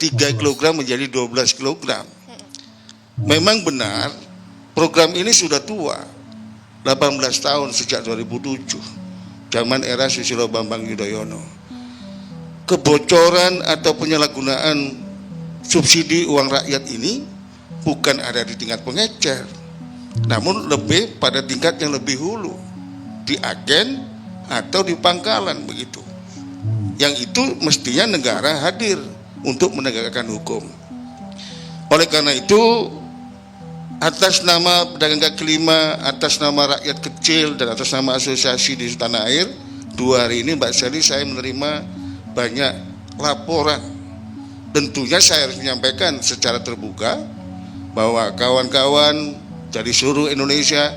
3 kilogram menjadi 12 kilogram. Memang benar program ini sudah tua, 18 tahun sejak 2007, zaman era Susilo Bambang Yudhoyono. Kebocoran atau penyalahgunaan subsidi uang rakyat ini bukan ada di tingkat pengecer, namun lebih pada tingkat yang lebih hulu, di agen atau di pangkalan begitu. Yang itu mestinya negara hadir untuk menegakkan hukum. Oleh karena itu, atas nama pedagang kaki lima, atas nama rakyat kecil, dan atas nama asosiasi di tanah air, 2 hari ini Mbak Sally saya menerima banyak laporan. Tentunya saya harus menyampaikan secara terbuka bahwa kawan-kawan dari seluruh Indonesia,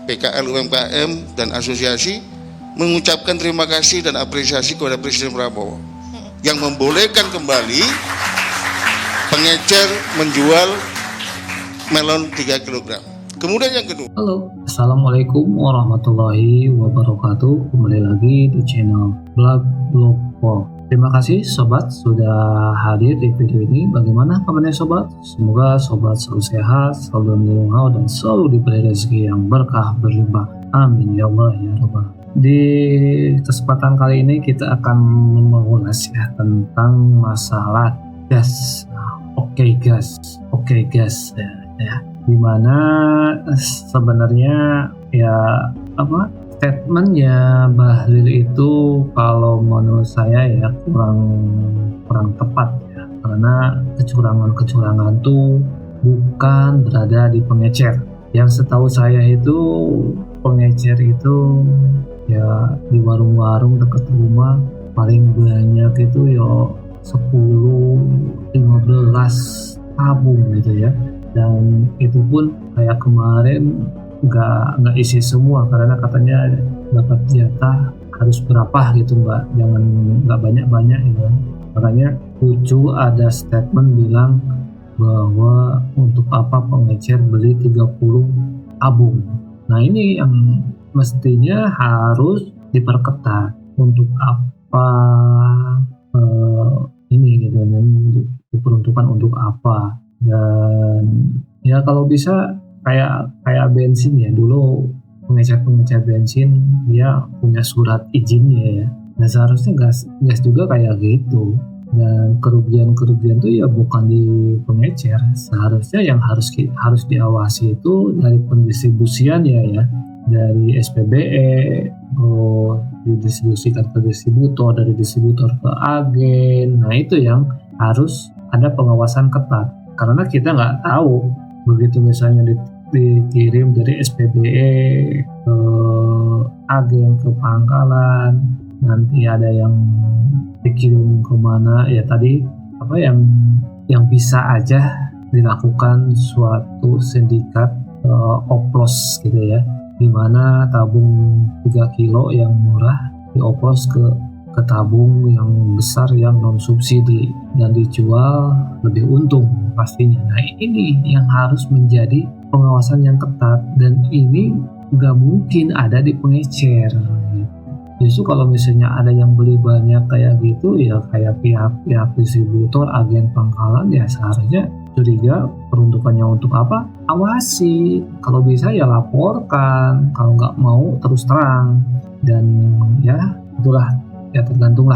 PKL UMKM dan asosiasi mengucapkan terima kasih dan apresiasi kepada Presiden Prabowo yang membolehkan kembali pengecer menjual melon 3 kg. Kemudian yang kedua. Halo, Assalamualaikum warahmatullahi wabarakatuh. Kembali lagi di channel Blog. Terima kasih sobat sudah hadir di video ini. Bagaimana kabarnya sobat? Semoga sobat selalu sehat, selalu melindungi Allah, dan selalu diberi rezeki yang berkah berlimpah. Amin ya Allah ya Rabbal. Di kesempatan kali ini kita akan mengulas ya tentang masalah gas. Oke gas ya. Dimana sebenarnya ya statementnya Bahlil itu kalau menurut saya ya kurang tepat ya, karena kecurangan tuh bukan berada di pengecer. Yang setahu saya itu pengecer itu ya di warung-warung dekat rumah paling banyak itu ya 10-15 tabung gitu ya, dan itu pun kayak kemarin nggak isi semua karena katanya dapat jatah harus berapa gitu, nggak banyak gitu. Makanya lucu ada statement bilang bahwa untuk apa pengecer beli 30 tabung. Nah ini yang mestinya harus diperketat. Untuk apa ini gitu, diperuntukkan untuk apa. Dan ya kalau bisa kayak bensin ya, dulu pengecer bensin dia punya surat izinnya ya. Nah seharusnya gas juga kayak gitu. Dan kerugian tuh ya bukan di pengecer, seharusnya yang harus diawasi itu dari pendistribusian ya, dari SPBE, didistribusikan ke distributor, dari distributor ke agen. Nah itu yang harus ada pengawasan ketat, karena kita nggak tahu begitu misalnya dikirim dari SPBE ke agen ke pangkalan, nanti ada yang dikirim kemana ya, tadi yang bisa aja dilakukan suatu sindikat oplos gitu ya, dimana tabung 3 kilo yang murah dioplos ke tabung yang besar yang non subsidi dan dijual lebih untung pastinya. Nah ini yang harus menjadi pengawasan yang ketat, dan ini nggak mungkin ada di pengecer. Justru kalau misalnya ada yang beli banyak kayak gitu ya, kayak pihak distributor, agen pangkalan, ya seharusnya curiga peruntukannya untuk apa? Awasi. Kalau bisa ya laporkan, kalau nggak mau terus terang. Dan ya itulah ya, tergantung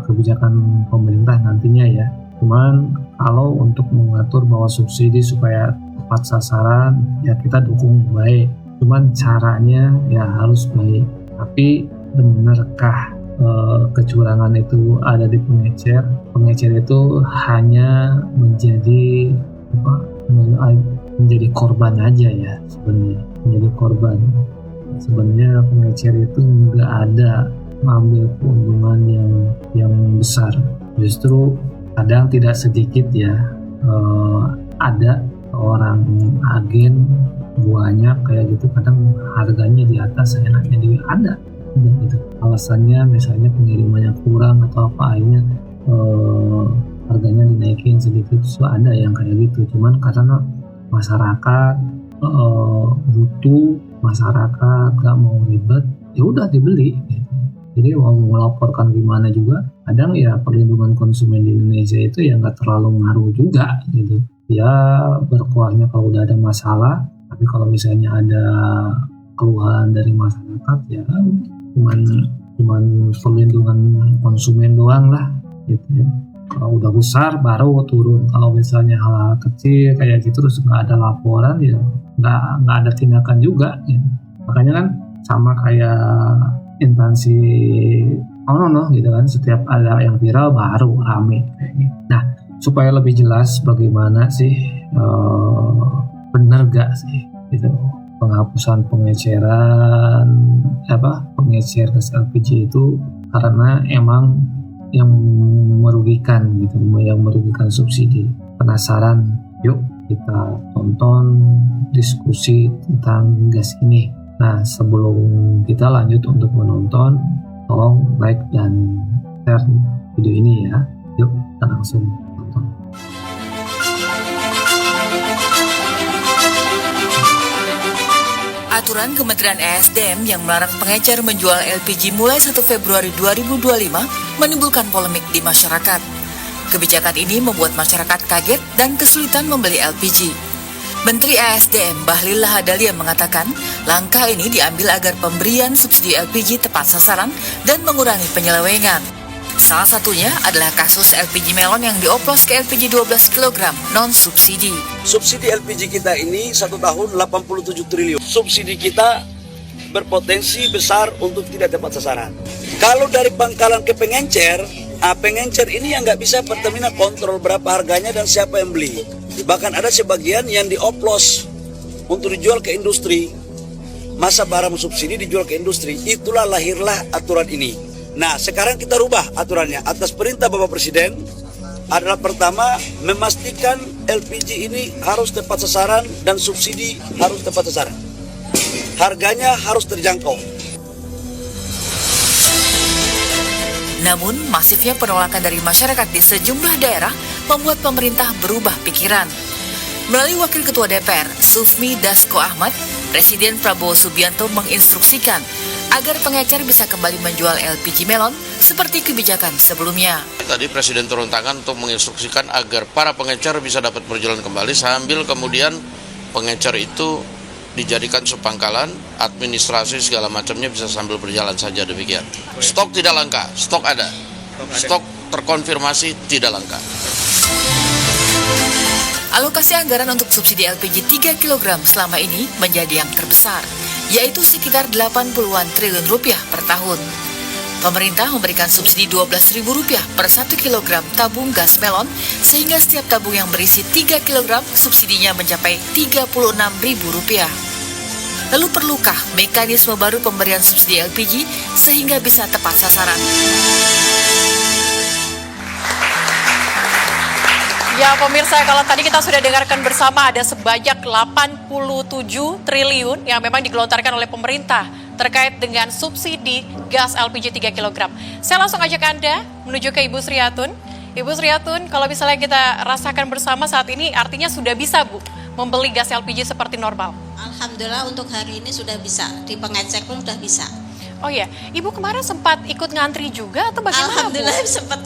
kebijakan pemerintah nantinya ya. Cuman kalau untuk mengatur bahwa subsidi supaya tepat sasaran ya kita dukung baik. Cuman caranya ya harus baik. Tapi benarkah kecurangan itu ada di pengecer? Pengecer itu hanya menjadi korban aja ya sebenarnya, menjadi korban. Sebenarnya pengecer itu nggak ada mengambil keuntungan yang besar. Justru kadang tidak sedikit ya ada orang agen banyak kayak gitu, kadang harganya di atas enaknya dia ada gitu. Alasannya misalnya pengirimannya kurang atau apa, akhirnya harganya dinaikin sedikit. So ada yang kayak gitu, cuman karena masyarakat butuh, masyarakat gak mau ribet, ya udah dibeli gitu. Jadi mau melaporkan gimana juga kadang ya perlindungan konsumen di Indonesia itu ya nggak terlalu ngaruh juga gitu. Ya berkuahnya kalau udah ada masalah, tapi kalau misalnya ada keluhan dari masyarakat ya cuman perlindungan konsumen doang lah gitu ya. Kalau udah besar baru turun. Kalau misalnya hal-hal kecil kayak gitu terus nggak ada laporan ya nggak ada tindakan juga gitu. Makanya kan sama kayak instansi gitu kan, setiap ada yang viral baru rame kayak gitu. Nah, supaya lebih jelas bagaimana sih benar gak sih gitu penghapusan pengecer gas LPG itu, karena emang yang merugikan gitu, yang merugikan subsidi. Penasaran? Yuk kita tonton diskusi tentang gas ini. Nah, sebelum kita lanjut untuk menonton, tolong like dan share video ini ya. Yuk kita langsung tonton. Aturan Kementerian ESDM yang melarang pengecer menjual LPG mulai 1 Februari 2025 menimbulkan polemik di masyarakat. Kebijakan ini membuat masyarakat kaget dan kesulitan membeli LPG. Menteri ESDM Bahlil Lahadalia mengatakan, langkah ini diambil agar pemberian subsidi LPG tepat sasaran dan mengurangi penyelewengan. Salah satunya adalah kasus LPG melon yang dioplos ke LPG 12 kg non-subsidi. Subsidi LPG kita ini 1 tahun 87 triliun. Subsidi kita berpotensi besar untuk tidak tepat sasaran. Kalau dari pangkalan ke pengencer, pengencer ini yang nggak bisa Pertamina kontrol berapa harganya dan siapa yang beli. Bahkan ada sebagian yang dioplos untuk dijual ke industri. Masa barang subsidi dijual ke industri. Itulah lahirlah aturan ini. Nah, sekarang kita rubah aturannya. Atas perintah Bapak Presiden adalah pertama, memastikan LPG ini harus tepat sasaran dan subsidi harus tepat sasaran. Harganya harus terjangkau. Namun, masifnya penolakan dari masyarakat di sejumlah daerah membuat pemerintah berubah pikiran. Melalui Wakil Ketua DPR, Sufmi Dasko Ahmad, Presiden Prabowo Subianto menginstruksikan agar pengecer bisa kembali menjual LPG melon seperti kebijakan sebelumnya. Tadi Presiden turun tangan untuk menginstruksikan agar para pengecer bisa dapat berjalan kembali, sambil kemudian pengecer itu dijadikan sepangkalan, administrasi segala macamnya bisa sambil berjalan saja, demikian. Stok tidak langka, stok ada. Stok terkonfirmasi tidak langka. Alokasi anggaran untuk subsidi LPG 3 kg selama ini menjadi yang terbesar, yaitu sekitar 80-an triliun rupiah per tahun. Pemerintah memberikan subsidi Rp12.000 per 1 kg tabung gas melon, sehingga setiap tabung yang berisi 3 kg subsidinya mencapai Rp36.000. Lalu perlukah mekanisme baru pemberian subsidi LPG sehingga bisa tepat sasaran? Ya pemirsa, kalau tadi kita sudah dengarkan bersama ada sebanyak 87 triliun yang memang digelontarkan oleh pemerintah terkait dengan subsidi gas LPG 3 kg. Saya langsung ajak Anda menuju ke Ibu Sriatun. Ibu Sriatun, kalau misalnya kita rasakan bersama saat ini artinya sudah bisa Bu membeli gas LPG seperti normal? Alhamdulillah untuk hari ini sudah bisa, di pengecer pun sudah bisa. Oh iya, Ibu kemarin sempat ikut ngantri juga atau bagaimana Alhamdulillah Bu? sempat.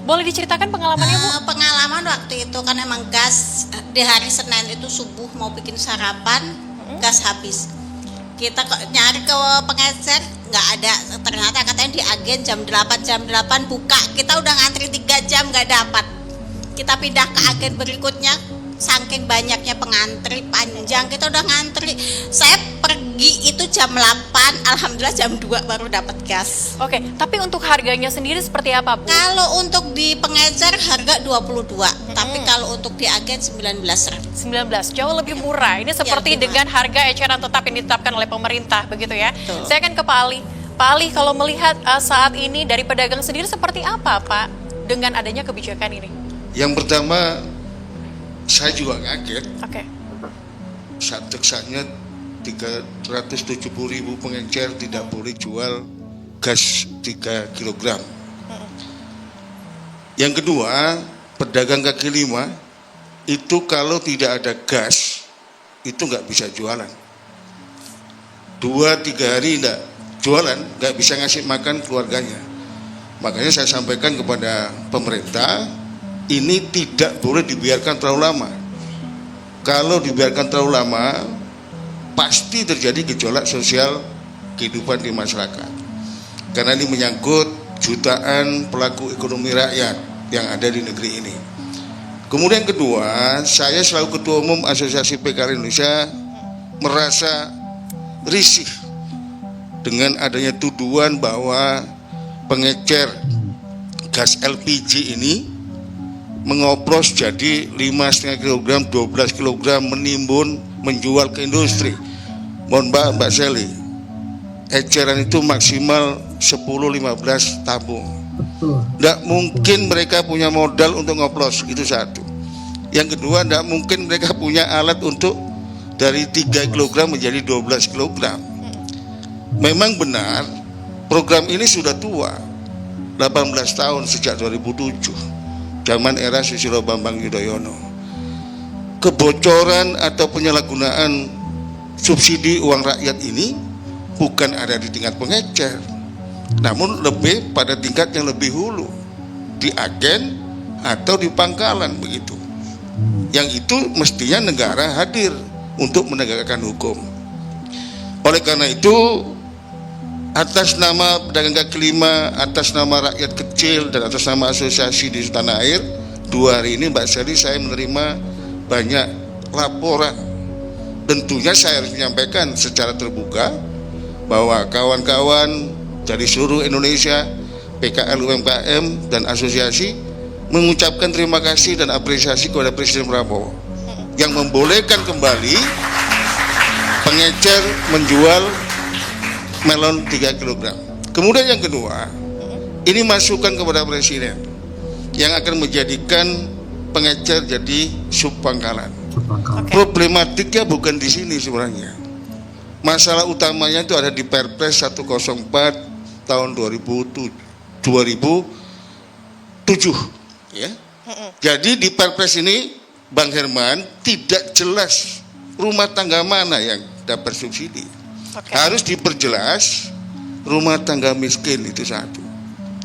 Boleh diceritakan pengalamannya Bu? Pengalaman waktu itu kan emang gas di hari Senin itu subuh mau bikin sarapan, gas habis. Kita nyari ke pengecer nggak ada, ternyata katanya di agen jam 8 buka. Kita udah ngantri 3 jam nggak dapat. Kita pindah ke agen berikutnya, saking banyaknya pengantri panjang kita udah ngantri. Saya pergi itu jam 8, alhamdulillah jam 2 baru dapat gas. Oke, tapi untuk harganya sendiri seperti apa Bu? Kalau untuk di pengecer harga 22, tapi kalau untuk di agen 19. 19, jauh lebih murah. Ini seperti murah. dengan harga eceran tetap yang ditetapkan oleh pemerintah, begitu ya. Betul. Saya akan ke Pak Ali. Pak Ali, kalau melihat saat ini dari pedagang sendiri seperti apa Pak dengan adanya kebijakan ini? Yang pertama, saya juga kaget. Oke. Saat teksanya 370.000 pengecer tidak boleh jual gas 3 kg. Yang kedua, pedagang kaki lima itu kalau tidak ada gas itu nggak bisa jualan. 2-3 hari nggak jualan, nggak bisa ngasih makan keluarganya. Makanya saya sampaikan kepada pemerintah, ini tidak boleh dibiarkan terlalu lama. Kalau dibiarkan terlalu lama, pasti terjadi gejolak sosial kehidupan di masyarakat. Karena ini menyangkut jutaan pelaku ekonomi rakyat yang ada di negeri ini. Kemudian kedua, saya selaku Ketua Umum Asosiasi PKL Indonesia merasa risih dengan adanya tuduhan bahwa pengecer gas LPG ini mengoplos jadi 5,5 kg, 12 kg menimbun, menjual ke industri. Mohon maaf Mbak Sally, eceran itu maksimal 10-15 tabung. Tidak mungkin mereka punya modal untuk ngoplos, itu satu. Yang kedua, tidak mungkin mereka punya alat untuk dari 3 kg menjadi 12 kg. Memang benar, program ini sudah tua, 18 tahun sejak 2007, zaman era Susilo Bambang Yudhoyono. Kebocoran atau penyalahgunaan subsidi uang rakyat ini bukan ada di tingkat pengecer, namun lebih pada tingkat yang lebih hulu, di agen atau di pangkalan begitu. Yang itu mestinya negara hadir untuk menegakkan hukum. Oleh karena itu, atas nama pedagang kaki lima, atas nama rakyat kecil, dan atas nama asosiasi di tanah air, 2 hari ini Mbak Sally saya menerima banyak laporan. Tentunya saya harus menyampaikan secara terbuka bahwa kawan-kawan dari seluruh Indonesia, PKL UMKM dan asosiasi mengucapkan terima kasih dan apresiasi kepada Presiden Prabowo yang membolehkan kembali pengecer menjual melon 3 kg. Kemudian yang kedua, ini masukan kepada Presiden yang akan menjadikan pengecer jadi subpangkalan. Problematiknya bukan di sini sebenarnya. Masalah utamanya itu ada di Perpres 104 tahun 2007 ya. Jadi di Perpres ini Bang Herman tidak jelas rumah tangga mana yang dapat subsidi. Harus diperjelas rumah tangga miskin, itu satu.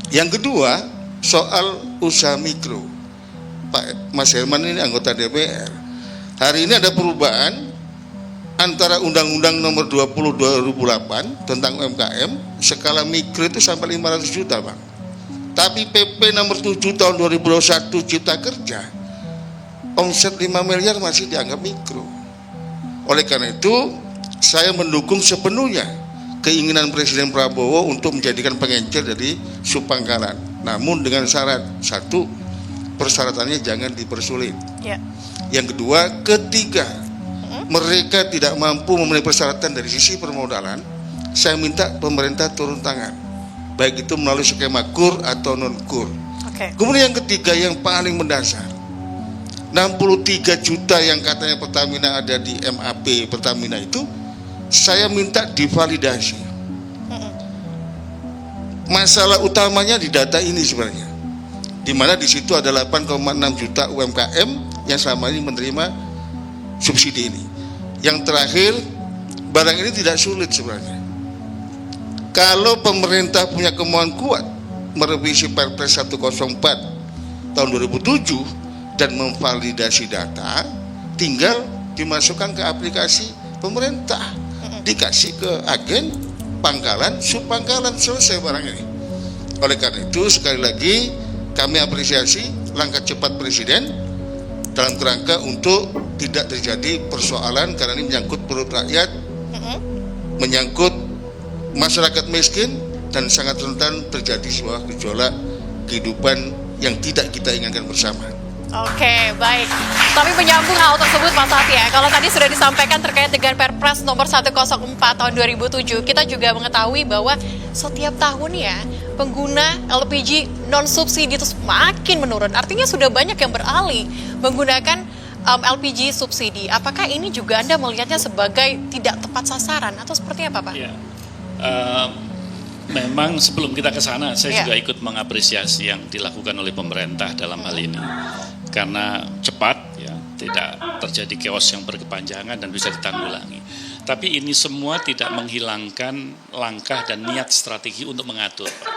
Yang kedua, soal usaha mikro. Pak Mas Herman ini anggota DPR. Hari ini ada perubahan antara Undang-Undang Nomor 20 2008 tentang UMKM, skala mikro itu sampai 500 juta, Bang. Tapi PP Nomor 7 tahun 2021 Cipta Kerja, omset 5 miliar masih dianggap mikro. Oleh karena itu, saya mendukung sepenuhnya keinginan Presiden Prabowo untuk menjadikan pengecer jadi subpangkalan. Namun dengan syarat, satu, persyaratannya jangan dipersulit. Yang kedua, ketiga, mereka tidak mampu memenuhi persyaratan dari sisi permodalan, saya minta pemerintah turun tangan, baik itu melalui skema KUR atau non-KUR. Kemudian yang ketiga yang paling mendasar, 63 juta yang katanya Pertamina ada di MAP Pertamina itu, saya minta divalidasi. Masalah utamanya di data ini sebenarnya, di mana di situ ada 8,6 juta UMKM yang selama ini menerima subsidi ini. Yang terakhir, barang ini tidak sulit sebenarnya. Kalau pemerintah punya kemauan kuat merevisi Perpres 104 tahun 2007 dan memvalidasi data, tinggal dimasukkan ke aplikasi pemerintah, dikasih ke agen, pangkalan, subpangkalan, selesai barang ini. Oleh karena itu, sekali lagi kami apresiasi langkah cepat Presiden dalam kerangka untuk tidak terjadi persoalan, karena ini menyangkut perut rakyat, menyangkut masyarakat miskin, dan sangat rentan terjadi sebuah gejolak kehidupan yang tidak kita inginkan bersama. Oke, baik. Tapi menyambung hal tersebut Mas Hati ya, kalau tadi sudah disampaikan terkait dengan Perpres nomor 104 tahun 2007, kita juga mengetahui bahwa setiap tahun ya pengguna LPG non subsidi itu semakin menurun. Artinya sudah banyak yang beralih menggunakan LPG subsidi. Apakah ini juga Anda melihatnya sebagai tidak tepat sasaran atau seperti apa, Pak? Ya, memang sebelum kita ke sana, saya juga ikut mengapresiasi yang dilakukan oleh pemerintah dalam hal ini. Karena cepat, ya, tidak terjadi chaos yang berkepanjangan dan bisa ditanggulangi. Tapi ini semua tidak menghilangkan langkah dan niat strategi untuk mengatur, Pak.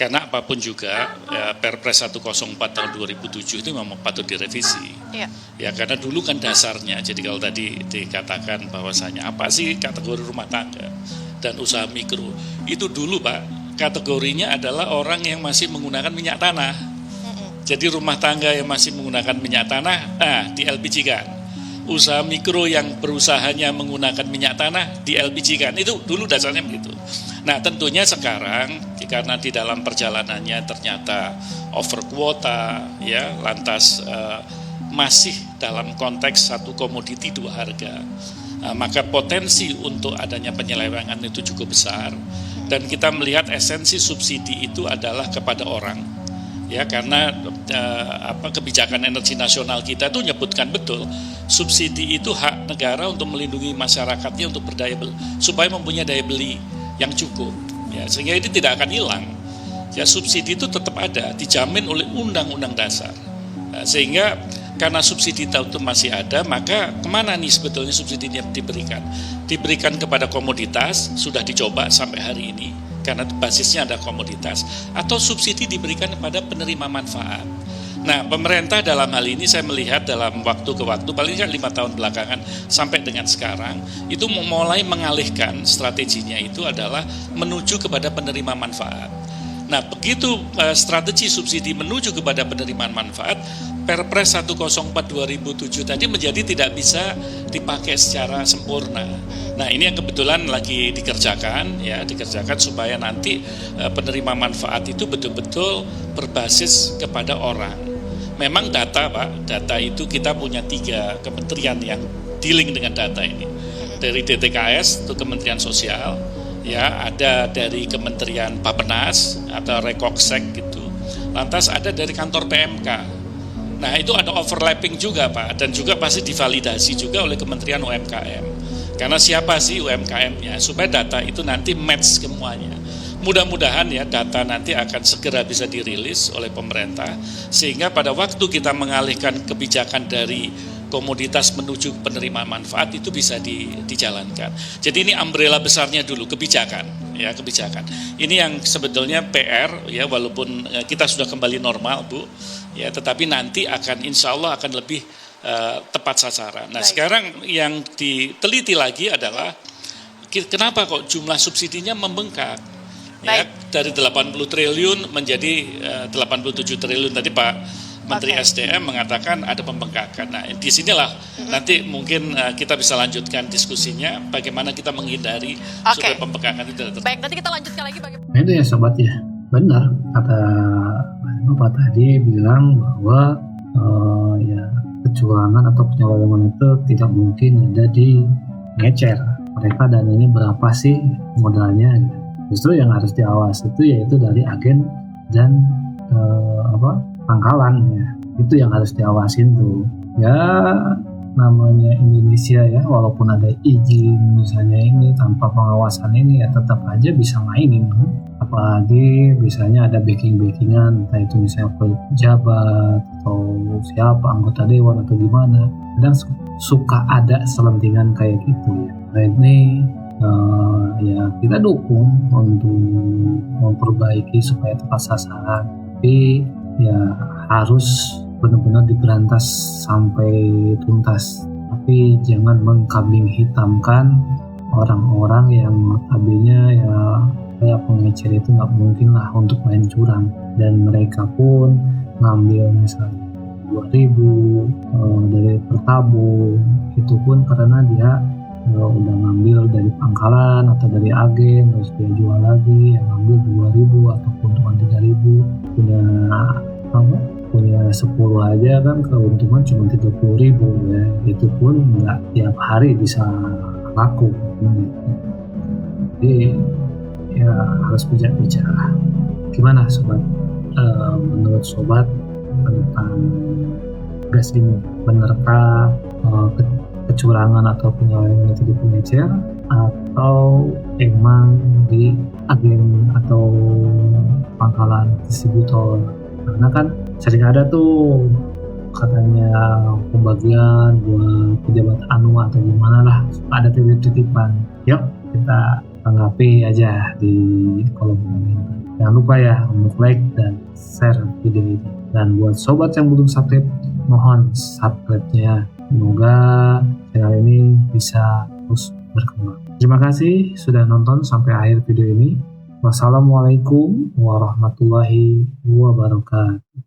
Karena apapun juga Perpres 104 tahun 2007 itu memang patut direvisi. Iya. Ya karena dulu kan dasarnya, jadi kalau tadi dikatakan bahwasanya apa sih kategori rumah tangga dan usaha mikro, itu dulu Pak, kategorinya adalah orang yang masih menggunakan minyak tanah. Jadi rumah tangga yang masih menggunakan minyak tanah, di LPG kan. Usaha mikro yang berusahanya menggunakan minyak tanah, di LPG kan. Itu dulu dasarnya begitu. Nah tentunya sekarang karena di dalam perjalanannya ternyata over kuota, ya lantas masih dalam konteks satu komoditi dua harga, maka potensi untuk adanya penyelewengan itu cukup besar. Dan kita melihat esensi subsidi itu adalah kepada orang, ya karena kebijakan energi nasional kita itu menyebutkan betul subsidi itu hak negara untuk melindungi masyarakatnya untuk berdaya beli, supaya mempunyai daya beli yang cukup, ya sehingga ini tidak akan hilang. Ya subsidi itu tetap ada, dijamin oleh Undang-Undang Dasar. Nah, sehingga karena subsidi itu masih ada, maka kemana nih sebetulnya subsidinya diberikan? Diberikan kepada komoditas, sudah dicoba sampai hari ini, karena basisnya ada komoditas, atau subsidi diberikan kepada penerima manfaat. Nah, pemerintah dalam hal ini saya melihat dalam waktu ke waktu, paling kan 5 tahun belakangan sampai dengan sekarang, itu mulai mengalihkan strateginya itu adalah menuju kepada penerima manfaat. Nah, begitu strategi subsidi menuju kepada penerimaan manfaat, Perpres 104/2007 tadi menjadi tidak bisa dipakai secara sempurna. Nah, ini yang kebetulan lagi dikerjakan supaya nanti penerima manfaat itu betul-betul berbasis kepada orang. Memang data Pak, data itu kita punya 3 kementerian yang dealing dengan data ini. Dari DTKS itu Kementerian Sosial, ya ada dari Kementerian Bappenas atau Rekoksek gitu. Lantas ada dari kantor PMK. Nah itu ada overlapping juga Pak, dan juga pasti divalidasi juga oleh Kementerian UMKM. Karena siapa sih UMKM-nya, supaya data itu nanti match semuanya. Mudah-mudahan ya data nanti akan segera bisa dirilis oleh pemerintah, sehingga pada waktu kita mengalihkan kebijakan dari komoditas menuju penerima manfaat itu bisa dijalankan. Jadi ini umbrella besarnya dulu, kebijakan. Ini yang sebetulnya PR ya, walaupun kita sudah kembali normal Bu, ya tetapi nanti akan insya Allah akan lebih tepat sasaran. Nah sekarang yang diteliti lagi adalah kenapa kok jumlah subsidinya membengkak? Ya, dari 80 triliun menjadi 87 triliun tadi Pak Menteri SDM mengatakan ada pembengkakan. Nah, disinilah nanti mungkin kita bisa lanjutkan diskusinya bagaimana kita menghindari supaya pembengkakan itu tidak terjadi. Baik, nanti kita lanjutkan lagi bagaimana. Nah, itu ya sobat ya, benar kata Bapak tadi bilang bahwa ya kecurangan atau penyelewengan itu tidak mungkin ada di ngecer. Mereka dananya berapa sih modalnya gitu. Justru yang harus diawas itu yaitu dari agen dan pangkalan ya, itu yang harus diawasin tuh ya. Namanya Indonesia ya, walaupun ada izin misalnya ini, tanpa pengawasan ini ya tetap aja bisa mainin kan? Apalagi misalnya ada backingan, entah itu misalnya pejabat atau siapa, anggota dewan atau gimana, kadang suka ada selentingan kayak gitu ya. Nah ini ya kita dukung untuk memperbaiki supaya tepat sasaran, tapi ya harus benar-benar diberantas sampai tuntas. Tapi jangan mengkambing hitamkan orang-orang yang notabene ya kayak pengecer itu nggak mungkin lah untuk main curang, dan mereka pun ngambil misalnya 2.000 dari pertabung, itu pun karena dia udah ngambil dari pangkalan atau dari agen, terus dia jual lagi, yang ngambil 2.000 atau keuntungan 3.000, punya 10 aja kan keuntungan cuma 30.000 ya, itu pun nggak tiap hari bisa laku. Jadi ya harus bijak-bijak. Gimana sobat? Menurut sobat tentang gas ini, benarkah kecurangan atau penyelewengan itu di pengecer, atau emang di agen atau pangkalan distributor? Karena kan sering ada tuh katanya pembagian buat pejabat anu atau gimana lah, ada titip-titipan. Yuk kita tanggapi aja di kolom komentar. Jangan lupa ya untuk like dan share video ini. Dan buat sobat yang belum subscribe, mohon subscribe-nya. Semoga channel ini bisa terus berkembang. Terima kasih sudah nonton sampai akhir video ini. Wassalamualaikum warahmatullahi wabarakatuh.